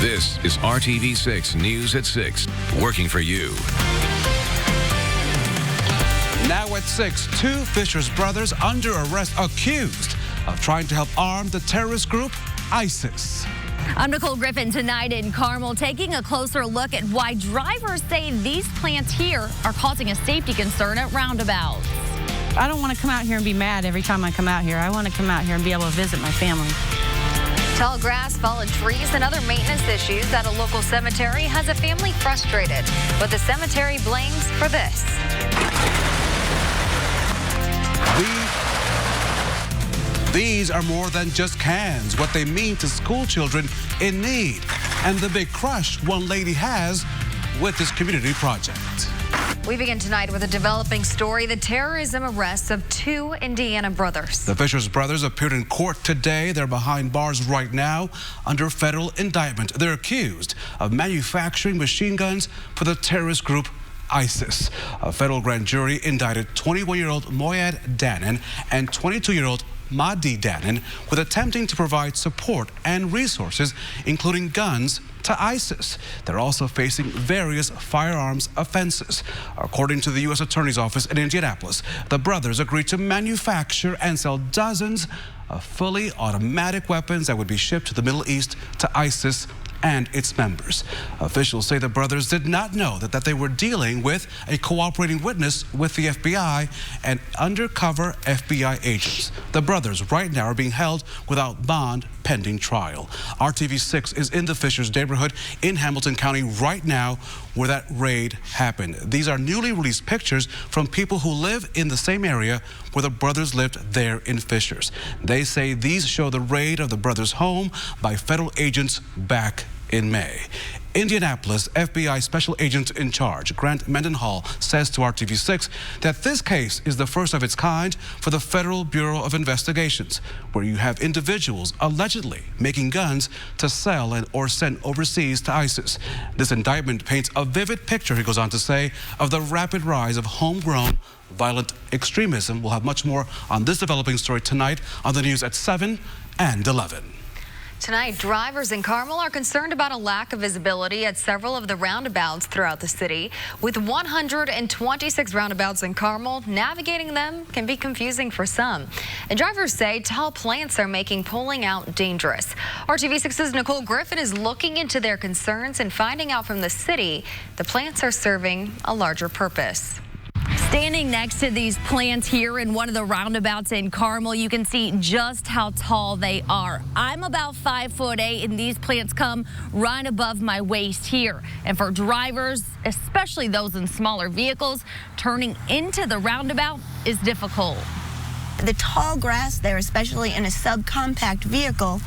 This is RTV6 News at 6, working for you. Now at 6, two Fisher's brothers under arrest accused of trying to help arm the terrorist group ISIS. I'm Nicole Griffin tonight in Carmel, taking a closer look at why drivers say these plants here are causing a safety concern at roundabouts. I don't want to come out here and be mad every time I come out here. I want to come out here and be able to visit my family. Tall grass, fallen trees, and other maintenance issues at a local cemetery has a family frustrated. What the cemetery blames for this. These are more than just cans, what they mean to school children in need, and the big crush one lady has with this community project. We begin tonight with a developing story, the terrorism arrests of two Indiana brothers. The Fisher's brothers appeared in court today. They're behind bars right now under federal indictment. They're accused of manufacturing machine guns for the terrorist group ISIS. A federal grand jury indicted 21-year-old Moyad Danan and 22-year-old Mahdi Danan with attempting to provide support and resources, including guns, to ISIS. They're also facing various firearms offenses. According to the U.S. Attorney's Office in Indianapolis, the brothers agreed to manufacture and sell dozens of fully automatic weapons that would be shipped to the Middle East to ISIS and its members. Officials say the brothers did not know that they were dealing with a cooperating witness with the FBI and undercover FBI agents. The brothers right now are being held without bond pending trial. RTV6 is in the Fishers neighborhood in Hamilton County right now where that raid happened. These are newly released pictures from people who live in the same area where the brothers lived there in Fishers. They say these show the raid of the brothers' home by federal agents back in May. Indianapolis FBI Special Agent in Charge, Grant Mendenhall, says to RTV6 that this case is the first of its kind for the Federal Bureau of Investigations, where you have individuals allegedly making guns to sell or send overseas to ISIS. This indictment paints a vivid picture, he goes on to say, of the rapid rise of homegrown violent extremism. We'll have much more on this developing story tonight on the news at 7 and 11. Tonight, drivers in Carmel are concerned about a lack of visibility at several of the roundabouts throughout the city. With 126 roundabouts in Carmel, navigating them can be confusing for some. And drivers say tall plants are making pulling out dangerous. RTV6's Nicole Griffin is looking into their concerns and finding out from the city the plants are serving a larger purpose. Standing next to these plants here in one of the roundabouts in Carmel, you can see just how tall they are. I'm about 5'8", and these plants come right above my waist here. And for drivers, especially those in smaller vehicles, turning into the roundabout is difficult. The tall grass there, especially in a subcompact vehicle,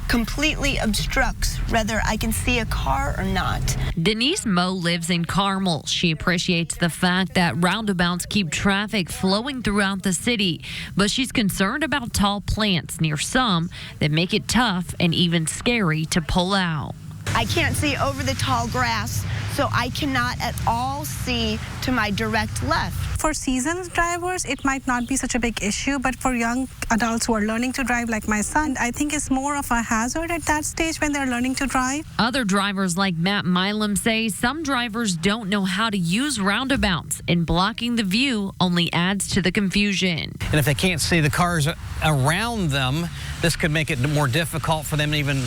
completely obstructs whether I can see a car or not. Denise Moe lives in Carmel. She appreciates the fact that roundabouts keep traffic flowing throughout the city, but she's concerned about tall plants near some that make it tough and even scary to pull out. I can't see over the tall grass, so I cannot at all see to my direct left. For seasoned drivers, it might not be such a big issue, but for young adults who are learning to drive, like my son, I think it's more of a hazard at that stage when they're learning to drive. Other drivers like Matt Milam say some drivers don't know how to use roundabouts, and blocking the view only adds to the confusion. And if they can't see the cars around them, this could make it more difficult for them to even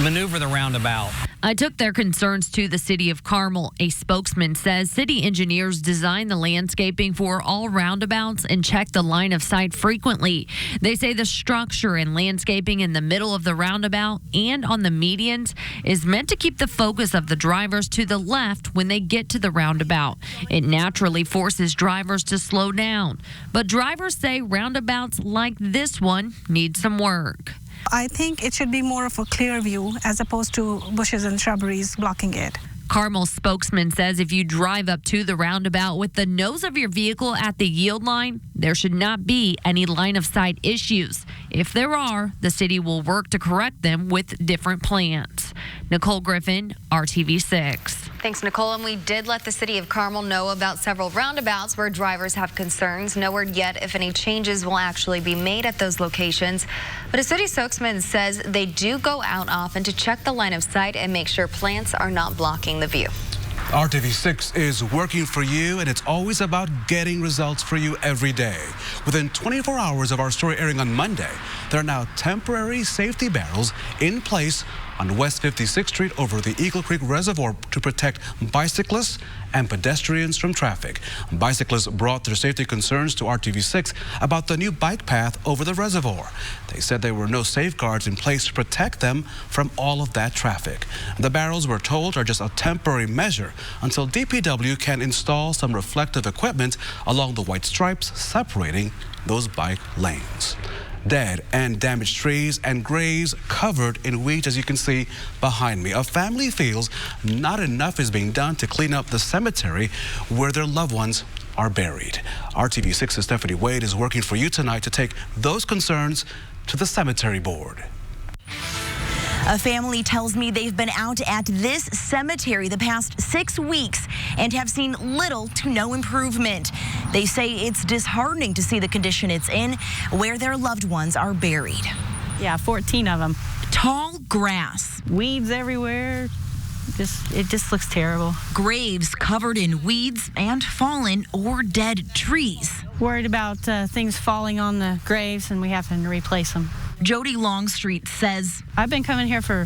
maneuver the roundabout. I took their concerns to the city of Carmel. A spokesman says city engineers design the landscaping for all roundabouts and check the line of sight frequently. They say the structure and landscaping in the middle of the roundabout and on the medians is meant to keep the focus of the drivers to the left when they get to the roundabout. It naturally forces drivers to slow down. But drivers say roundabouts like this one need some work. I think it should be more of a clear view as opposed to bushes and shrubberies blocking it. Carmel spokesman says if you drive up to the roundabout with the nose of your vehicle at the yield line, there should not be any line of sight issues. If there are, the city will work to correct them with different plans. Nicole Griffin, RTV6. Thanks, Nicole. And we did let the city of Carmel know about several roundabouts where drivers have concerns. No word yet if any changes will actually be made at those locations. But a city spokesman says they do go out often to check the line of sight and make sure plants are not blocking the view. RTV6 is working for you, and it's always about getting results for you every day. Within 24 hours of our story airing on Monday, there are now temporary safety barrels in place on West 56th Street over the Eagle Creek Reservoir to protect bicyclists and pedestrians from traffic. Bicyclists brought their safety concerns to RTV6 about the new bike path over the reservoir. They said there were no safeguards in place to protect them from all of that traffic. The barrels, we're told, are just a temporary measure until DPW can install some reflective equipment along the white stripes separating those bike lanes. Dead and damaged trees and graves covered in weeds, as you can see behind me. A family feels not enough is being done to clean up the cemetery where their loved ones are buried. RTV6's Stephanie Wade is working for you tonight to take those concerns to the cemetery board. A family tells me they've been out at this cemetery the past 6 weeks and have seen little to no improvement. They say it's disheartening to see the condition it's in where their loved ones are buried. Yeah, 14 of them. Tall grass. Weeds everywhere. It just looks terrible. Graves covered in weeds and fallen or dead trees. Worried about things falling on the graves and we having to replace them. Jody Longstreet says, I've been coming here for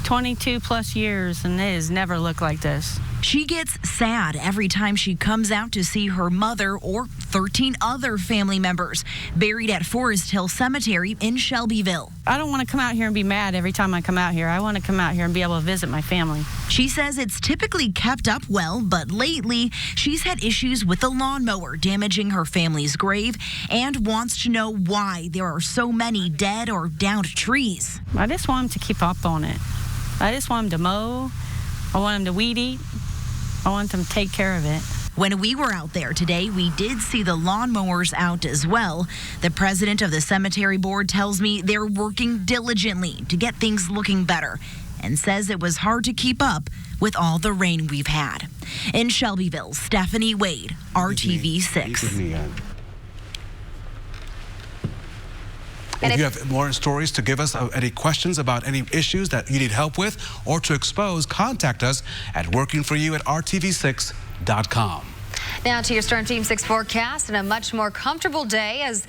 22 plus years and it has never looked like this. She gets sad every time she comes out to see her mother or 13 other family members buried at Forest Hill Cemetery in Shelbyville. I don't want to come out here and be mad every time I come out here. I want to come out here and be able to visit my family. She says it's typically kept up well, but lately she's had issues with the lawnmower damaging her family's grave and wants to know why there are so many dead or downed trees. I just want them to keep up on it. I just want them to mow. I want them to weed eat. I want them to take care of it. When we were out there today, we did see the lawnmowers out as well. The president of the cemetery board tells me they're working diligently to get things looking better and says it was hard to keep up with all the rain we've had. In Shelbyville, Stephanie Wade, RTV6. If you have more stories to give us, any questions about any issues that you need help with or to expose, contact us at workingforyou@RTV6.com. Now to your Storm Team 6 forecast and a much more comfortable day as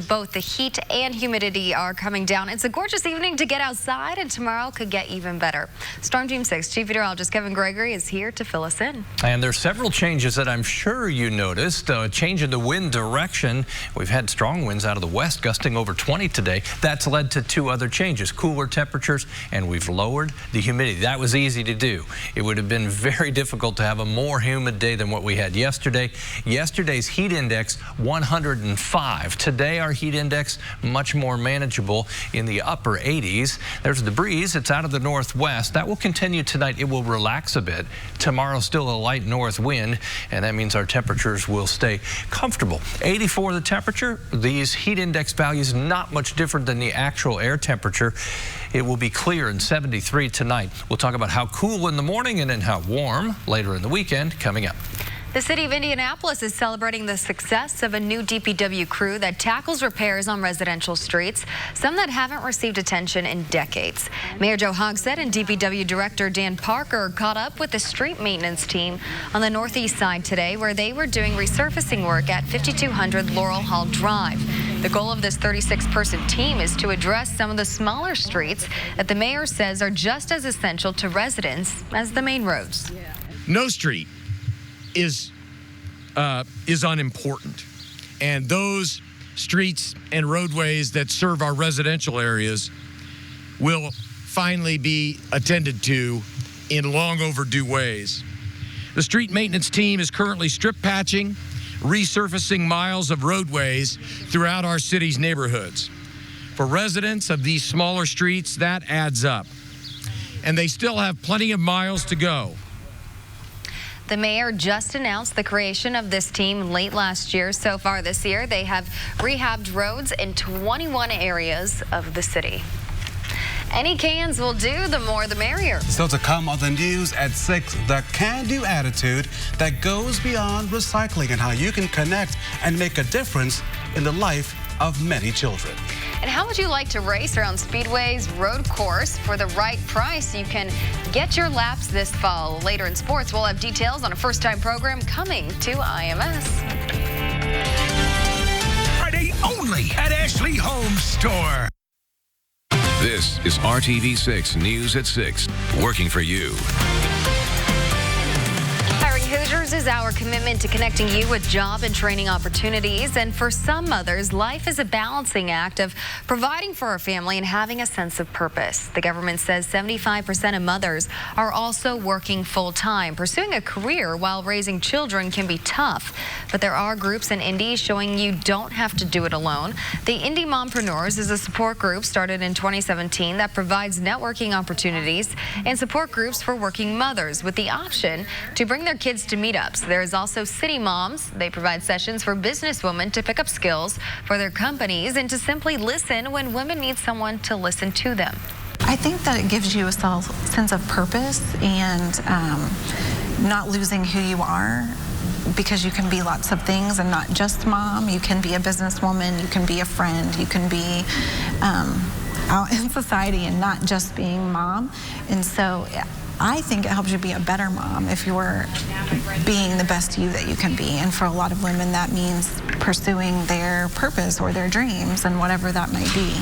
both the heat and humidity are coming down. It's a gorgeous evening to get outside, and tomorrow could get even better. Storm Team 6 Chief Meteorologist Kevin Gregory is here to fill us in. And there's several changes that I'm sure you noticed. A change in the wind direction. We've had strong winds out of the west gusting over 20 today. That's led to two other changes: cooler temperatures, and we've lowered the humidity. That was easy to do. It would have been very difficult to have a more humid day than what we had yesterday. Yesterday's heat index 105. Today our heat index much more manageable in the upper 80s. There's the breeze. It's out of the northwest. That will continue tonight. It will relax a bit. Tomorrow still a light north wind, and that means our temperatures will stay comfortable. 84 the temperature. These heat index values not much different than the actual air temperature. It will be clear and 73 tonight. We'll talk about how cool in the morning and then how warm later in the weekend coming up. The city of Indianapolis is celebrating the success of a new DPW crew that tackles repairs on residential streets, some that haven't received attention in decades. Mayor Joe Hogsett and DPW Director Dan Parker caught up with the street maintenance team on the northeast side today, where they were doing resurfacing work at 5200 Laurel Hall Drive. The goal of this 36-person team is to address some of the smaller streets that the mayor says are just as essential to residents as the main roads. No street is unimportant, and those streets and roadways that serve our residential areas will finally be attended to in long overdue ways. The street maintenance team is currently strip patching, resurfacing miles of roadways throughout our city's neighborhoods. For residents of these smaller streets, that adds up, and they still have plenty of miles to go. The mayor just announced the creation of this team late last year. So far this year, they have rehabbed roads in 21 areas of the city. Any cans will do, the more the merrier. So to come on the news at 6, the can-do attitude that goes beyond recycling and how you can connect and make a difference in the life of many children. And how would you like to race around Speedway's road course for the right price? You can get your laps this fall. Later in sports, we'll have details on a first-time program coming to IMS. Friday only at Ashley Home Store. This is RTV6 News at 6, working for you. Hiring Hoosiers is our commitment to connecting you with job and training opportunities. And for some mothers, life is a balancing act of providing for our family and having a sense of purpose. The government says 75% of mothers are also working full-time. Pursuing a career while raising children can be tough, but there are groups in Indy showing you don't have to do it alone. The Indy Mompreneurs is a support group started in 2017 that provides networking opportunities and support groups for working mothers with the option to bring their kids to meetups. There is also City Moms. They provide sessions for businesswomen to pick up skills for their companies and to simply listen when women need someone to listen to them. I think that it gives you a sense of purpose and not losing who you are, because you can be lots of things and not just mom. You can be a businesswoman, you can be a friend, you can be out in society and not just being mom. And so I think it helps you be a better mom if you're being the best you that you can be. And for a lot of women, that means pursuing their purpose or their dreams and whatever that might be.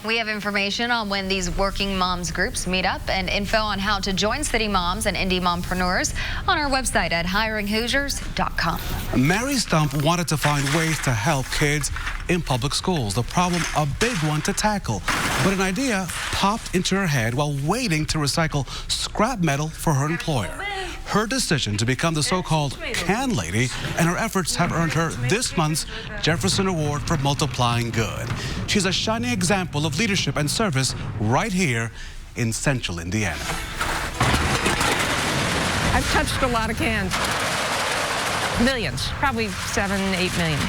We have information on when these working moms groups meet up and info on how to join City Moms and Indy Mompreneurs on our website at hiringhoosiers.com. Mary Stump wanted to find ways to help kids in public schools. The problem, a big one to tackle. But an idea popped into her head while waiting to recycle scrap metal for her employer. Her decision to become the so-called can lady and her efforts have earned her this month's Jefferson Award for Multiplying Good. She's a shining example of leadership and service right here in Central Indiana. I've touched a lot of cans. Millions, probably 7, 8 million.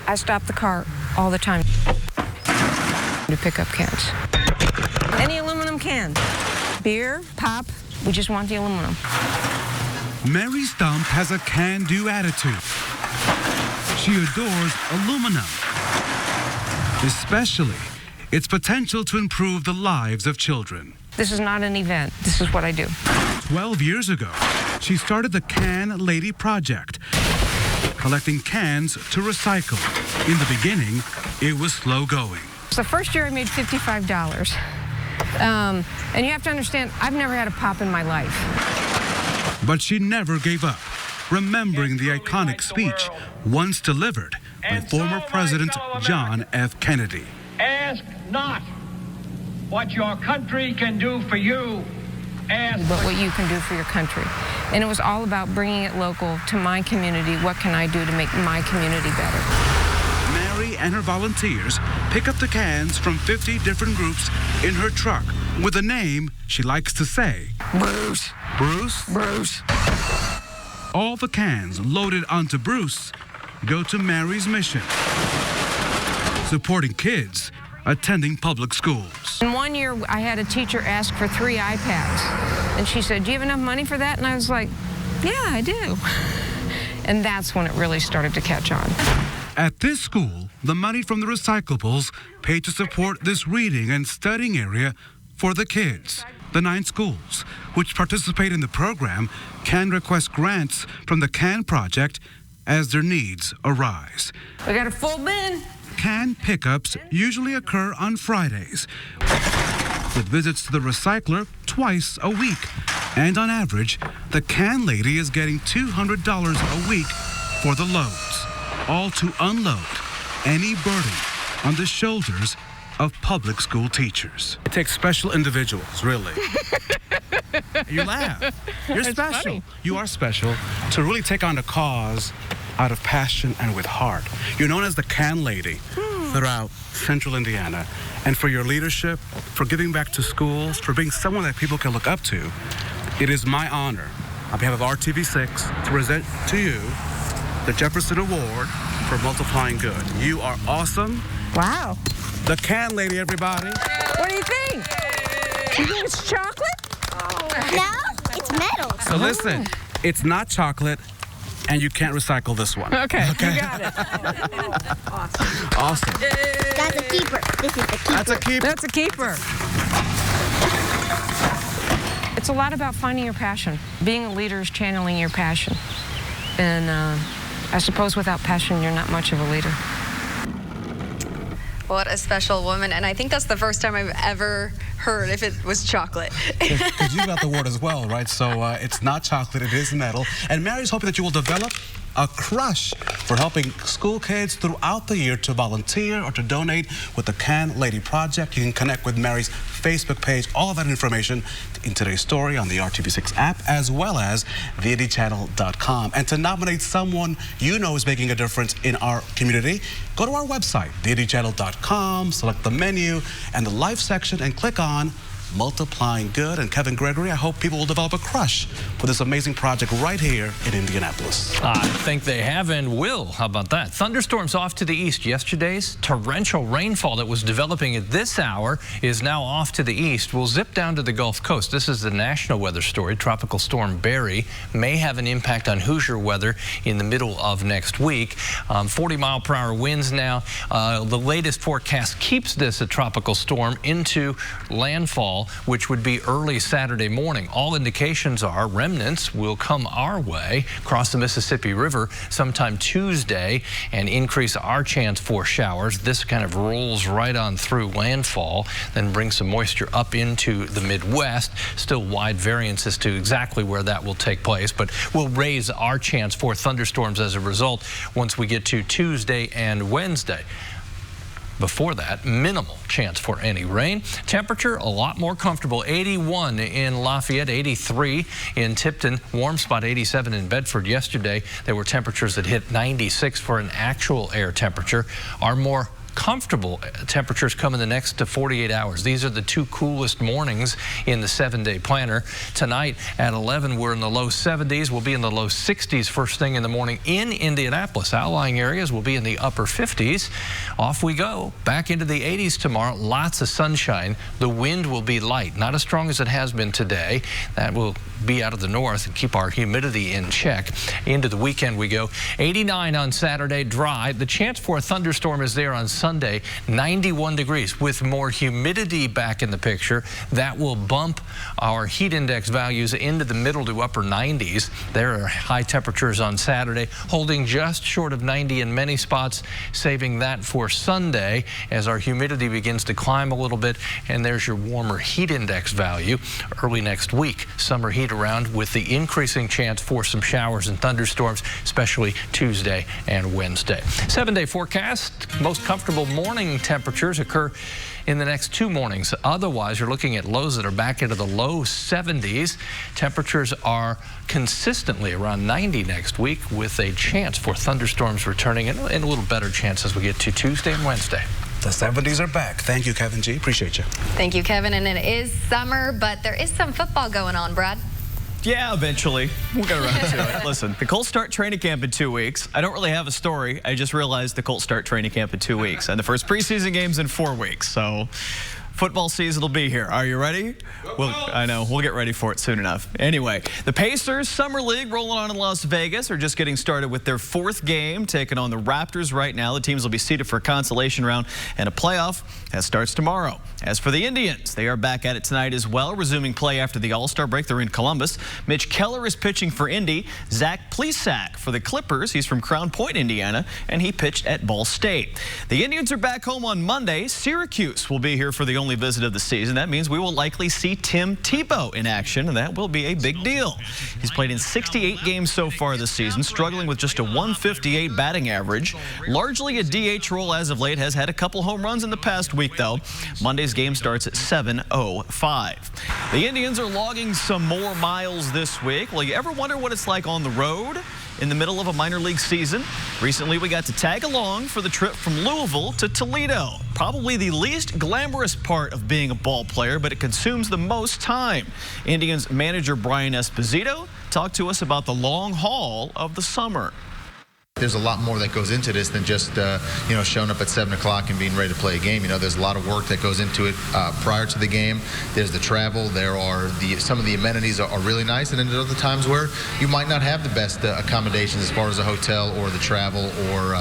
I stop the car all the time to pick up cans. Any aluminum cans, beer, pop, we just want the aluminum. Mary Stump has a can-do attitude. She adores aluminum, especially its potential to improve the lives of children. This is not an event. This is what I do. 12 years ago, she started the Can Lady Project, collecting cans to recycle. In the beginning, it was slow going. So the first year I made $55. And you have to understand, I've never had a pop in my life. But she never gave up, remembering the iconic speech once delivered by former President John F. Kennedy. Ask not what your country can do for you, ask but what you can do for your country. And it was all about bringing it local to my community. What can I do to make my community better? Mary and her volunteers pick up the cans from 50 different groups in her truck with a name she likes to say. Bruce. Bruce? Bruce. All the cans loaded onto Bruce go to Mary's mission, supporting kids attending public schools. And one year I had a teacher ask for 3 iPads. And she said, do you have enough money for that? And I was like, yeah, I do. And that's when it really started to catch on. At this school, the money from the recyclables paid to support this reading and studying area for the kids. The 9 schools, which participate in the program, can request grants from the CAN project as their needs arise. We got a full bin. CAN pickups usually occur on Fridays, with visits to the recycler twice a week. And on average, the CAN lady is getting $200 a week for the loads, all to unload any burden on the shoulders of public school teachers. It takes special individuals, really. You laugh. You're special. Funny. You are special to really take on a cause out of passion and with heart. You're known as the Can Lady throughout Central Indiana. And for your leadership, for giving back to schools, for being someone that people can look up to, it is my honor, on behalf of RTV6, to present to you the Jefferson Award for Multiplying Good. You are awesome. Wow. The Can Lady, everybody. What do you think? You think it's chocolate? No, it's metal. So listen, it's not chocolate, and you can't recycle this one. Okay. You got it. Awesome. That's a keeper. This is the keeper. That's a keeper. That's a keeper. It's a lot about finding your passion. Being a leader is channeling your passion. And I suppose without passion, you're not much of a leader. What a special woman. And I think that's the first time I've ever heard if it was chocolate. Because you got the word as well, right? So it's not chocolate, it is metal. And Mary's hoping that you will develop a crush for helping school kids throughout the year to volunteer or to donate with the Can Lady Project. You can connect with Mary's Facebook page. All of that information in today's story on the RTV6 app, as well as theIndyChannel.com. And to nominate someone you know is making a difference in our community, go to our website, theIndyChannel.com, select the menu and the Life section, and click on Multiplying Good. And Kevin Gregory, I hope people will develop a crush for this amazing project right here in Indianapolis. I think they have and will. How about that? Thunderstorms off to the east. Yesterday's torrential rainfall that was developing at this hour is now off to the east. We'll zip down to the Gulf Coast. This is the national weather story. Tropical storm Barry may have an impact on Hoosier weather in the middle of next week. 40-mile-per-hour winds now. The latest forecast keeps this a tropical storm into landfall, which would be early Saturday morning. All indications are remnants will come our way, cross the Mississippi River sometime Tuesday, and increase our chance for showers. This kind of rolls right on through landfall, then brings some moisture up into the Midwest. Still wide variance as to exactly where that will take place, but will raise our chance for thunderstorms as a result once we get to Tuesday and Wednesday. Before that, minimal chance for any rain. Temperature a lot more comfortable. 81 in Lafayette, 83 in Tipton, warm spot 87 in Bedford. Yesterday there were temperatures that hit 96 for an actual air temperature. Our more comfortable temperatures come in the next 48 hours. These are the two coolest mornings in the 7-day planner. Tonight at 11, we're in the low 70s. We'll be in the low 60s first thing in the morning in Indianapolis. Outlying areas will be in the upper 50s. Off we go. Back into the 80s tomorrow. Lots of sunshine. The wind will be light, not as strong as it has been today. That will be out of the north and keep our humidity in check. Into the weekend we go. 89 on Saturday, dry. The chance for a thunderstorm is there on Sunday. 91 degrees with more humidity back in the picture. That will bump our heat index values into the middle to upper 90s. There are high temperatures on Saturday, holding just short of 90 in many spots, saving that for Sunday as our humidity begins to climb a little bit. And there's your warmer heat index value early next week. Summer heat around with the increasing chance for some showers and thunderstorms, especially Tuesday and Wednesday. 7-day forecast. Most comfortable morning temperatures occur in the next 2 mornings. Otherwise, you're looking at lows that are back into the low 70s. Temperatures are consistently around 90 next week, with a chance for thunderstorms returning and a little better chance as we get to Tuesday and Wednesday. The 70s are back. Thank you, Kevin G. Appreciate you. Thank you, Kevin. And it is summer, but there is some football going on, Brad. Yeah, eventually. We'll get around to it. Listen, the Colts start training camp in 2 weeks. I don't really have a story. I just realized the Colts start training camp in 2 weeks. And the first preseason game's in 4 weeks. So football season will be here. Are you ready? I know. We'll get ready for it soon enough. Anyway, the Pacers Summer League rolling on in Las Vegas are just getting started with their 4th game, taking on the Raptors right now. The teams will be seeded for a consolation round and a playoff that starts tomorrow. As for the Indians, they are back at it tonight as well, resuming play after the All-Star break. They're in Columbus. Mitch Keller is pitching for Indy. Zach Plesac for the Clippers. He's from Crown Point, Indiana, and he pitched at Ball State. The Indians are back home on Monday. Syracuse will be here for the only visit of the season. That means we will likely see Tim Tebow in action, and that will be a big deal. He's played in 68 games so far this season, struggling with just a 158 batting average. Largely a DH role as of late, has had a couple home runs in the past week, though. Monday's game starts at 7:05. The Indians are logging some more miles this week. Well, you ever wonder what it's like on the road in the middle of a minor league season? Recently, we got to tag along for the trip from Louisville to Toledo. Probably the least glamorous part of being a ball player, but it consumes the most time. Indians manager Brian Esposito talked to us about the long haul of the summer. There's a lot more that goes into this than just, showing up at 7 o'clock and being ready to play a game. There's a lot of work that goes into it prior to the game. There's the travel. There are some of the amenities are really nice. And then there's other times where you might not have the best accommodations as far as the hotel or the travel or,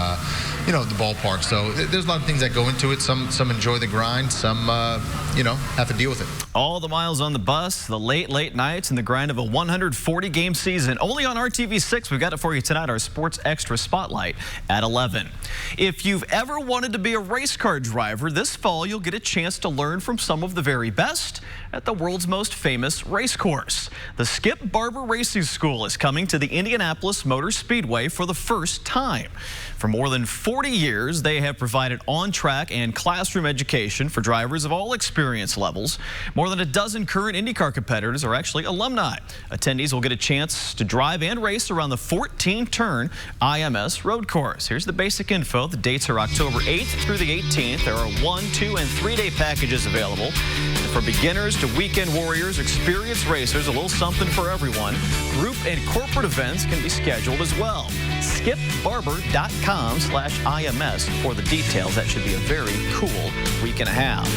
the ballpark. So there's a lot of things that go into it. Some enjoy the grind. Some, have to deal with it. All the miles on the bus, the late nights, and the grind of a 140-game season. Only on RTV6, we've got it for you tonight, our Sports Extra Spotlight at 11. If you've ever wanted to be a race car driver, this fall you'll get a chance to learn from some of the very best at the world's most famous race course. The Skip Barber Racing School is coming to the Indianapolis Motor Speedway for the first time. For more than 40 years, they have provided on-track and classroom education for drivers of all experience levels. More than a dozen current IndyCar competitors are actually alumni. Attendees will get a chance to drive and race around the 14-turn IMS road course. Here's the basic info. The dates are October 8th through the 18th. There are 1-, 2-, and 3-day packages available. And for beginners to weekend warriors, experienced racers, a little something for everyone. Group and corporate events can be scheduled as well. skipbarber.com/IMS for the details. That should be a very cool week and a half.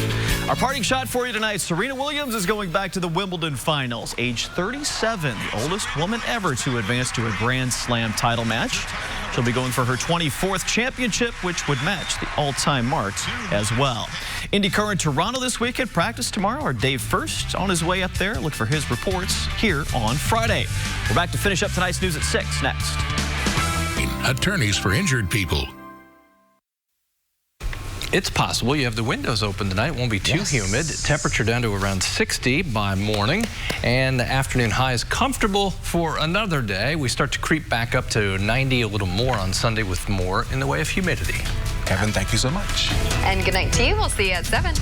Our parting shot for you tonight. Serena Williams is going back to the Wimbledon finals. Age 37, the oldest woman ever to advance to a Grand Slam title match. She'll be going for her 24th championship, which would match the all-time mark as well. IndyCar in Toronto this weekend. Practice tomorrow. Our Dave First on his way up there. Look for his reports here on Friday. We're back to finish up tonight's news at 6 next. Attorneys for injured people. It's possible you have the windows open tonight. It won't be too humid. Temperature down to around 60 by morning. And the afternoon high is comfortable for another day. We start to creep back up to 90, a little more on Sunday with more in the way of humidity. Kevin, thank you so much. And good night to you. We'll see you at 7.